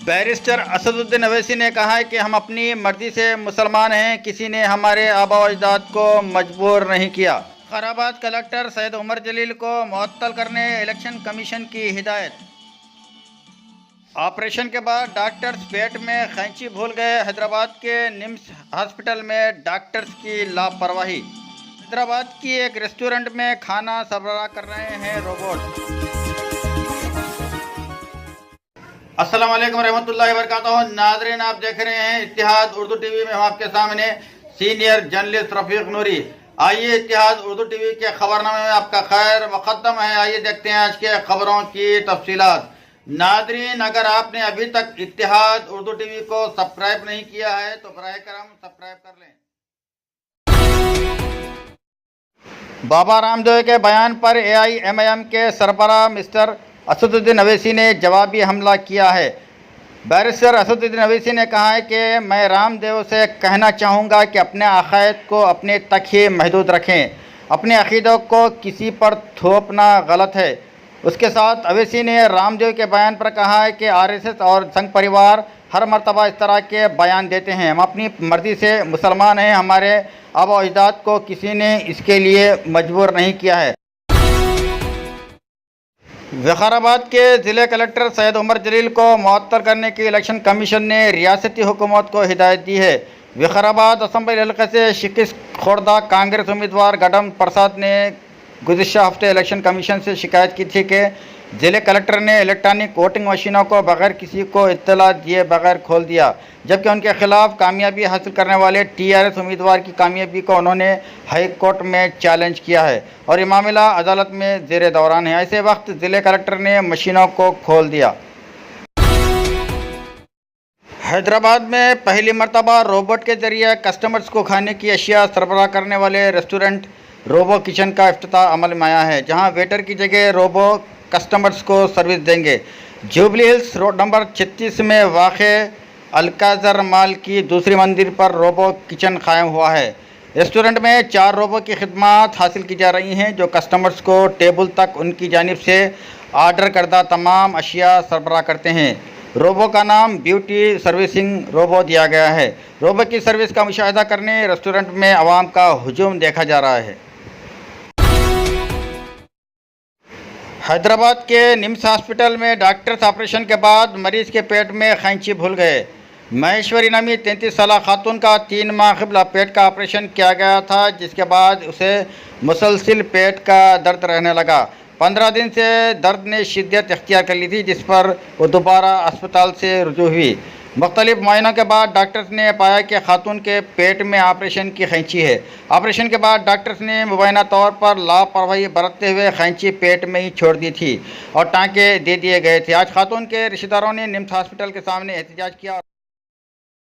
Barrister Asaduddin Owaisi ने कहा है कि हम अपनी मर्जी से मुसलमान हैं, किसी ने हमारे आबा व अजदाद को मजबूर नहीं किया। फखराबाद कलेक्टर सैयद उमर जलील को मुअत्तल करने इलेक्शन कमीशन की हिदायत। ऑपरेशन के बाद डॉक्टर्स पेट में खैंची भूल गए। हैदराबाद के निम्स हॉस्पिटल में डॉक्टर्स की लापरवाही। हैदराबाद की एक रेस्टोरेंट में खाना सरबराह कर रहे हैं रोबोट। अस्सलाम वालेकुम रहमतुल्लाहि व बरकातहू। नाज़रीन, आप देख रहे हैं इत्तिहाद उर्दू टीवी में। हम आपके सामने सीनियर जर्नलिस्ट रफीक नूरी। आइए इत्तिहाद उर्दू टीवी के खबरनामे में आपका खैर मुक़द्दम है। आइए देखते हैं आज के खबरों की तफसीलात। नाज़रीन, अगर आपने अभी तक इत्तिहाद उर्दू टीवी को सब्सक्राइब नहीं किया है तो बराए करम सब्सक्राइब कर लें। बाबा रामदेव के बयान पर AIMIM के सरबराह मिस्टर असदुद्दीन अवैसी ने जवाबी हमला किया है। बैरिस्टर असदुद्दीन अवैसी ने कहा है कि मैं रामदेव से कहना चाहूँगा कि अपने अक़ायद को अपने तक ही महदूद रखें। अपने अक़ीदों को किसी पर थोपना गलत है। उसके साथ अवैसी ने रामदेव के बयान पर कहा है कि RSS और संघ परिवार हर मरतबा इस तरह के बयान देते हैं। हम अपनी मर्ज़ी से मुसलमान हैं, हमारे आबा अजदाद को किसी ने इसके लिए मजबूर नहीं किया है। फ़खराबाद के ज़िले कलेक्टर सैयद उमर जलील को मुअत्तल करने की इलेक्शन कमीशन ने रियासती हुकूमत को हिदायत दी है। फ़खराबाद असम्बली हल्के से शिकस्त खुर्दा कांग्रेस उम्मीदवार गडम प्रसाद ने गुज़िश्ता हफ्ते इलेक्शन कमीशन से शिकायत की थी कि ज़िले कलेक्टर ने इलेक्ट्रॉनिक वोटिंग मशीनों को बगैर किसी को इत्तला दिए बगैर खोल दिया, जबकि उनके खिलाफ कामयाबी हासिल करने वाले TRS उम्मीदवार की कामयाबी को उन्होंने हाई कोर्ट में चैलेंज किया है और ये मामला अदालत में ज़ेरे दौरान है। ऐसे वक्त ज़िले कलेक्टर ने मशीनों को खोल दिया। हैदराबाद में पहली मरतबा रोबोट के ज़रिए कस्टमर्स को खाने की अशिया सरबराह करने वाले रेस्टोरेंट रोबो किचन का इफ्तिताह अमल में आया है, जहां वेटर की जगह रोबो कस्टमर्स को सर्विस देंगे। जुबली हिल्स रोड नंबर 36 में वाक़े अलकाज़र माल की दूसरी मंजिल पर रोबो किचन कायम हुआ है। रेस्टोरेंट में 4 रोबो की खिदमात हासिल की जा रही हैं, जो कस्टमर्स को टेबल तक उनकी जानिब से आर्डर करदा तमाम अशिया सरबराह करते हैं। रोबो का नाम ब्यूटी सर्विसिंग रोबो दिया गया है। रोबो की सर्विस का मुशाहिदा करने रेस्टोरेंट में आवाम का हुजूम देखा जा रहा है। हैदराबाद के निम्स हॉस्पिटल में डॉक्टर्स ऑपरेशन के बाद मरीज़ के पेट में खैंची भूल गए। महेश्वरी नामी 33 साल खातून का 3 माह क़बल पेट का ऑपरेशन किया गया था, जिसके बाद उसे मुसलसिल पेट का दर्द रहने लगा। 15 दिन से दर्द ने शिद्दत इख्तियार कर ली थी, जिस पर वो दोबारा अस्पताल से रुजू हुई। मुख्तलिफ मुआयनों के बाद डॉक्टर्स ने पाया कि खातून के पेट में ऑपरेशन की खैंची है। ऑपरेशन के बाद डॉक्टर्स ने मुबैना तौर पर लापरवाही बरतते हुए खैंची पेट में ही छोड़ दी थी और टाँके दे दिए गए थे। आज खातून के रिश्तेदारों ने निम्स हॉस्पिटल के सामने एहतजाज किया।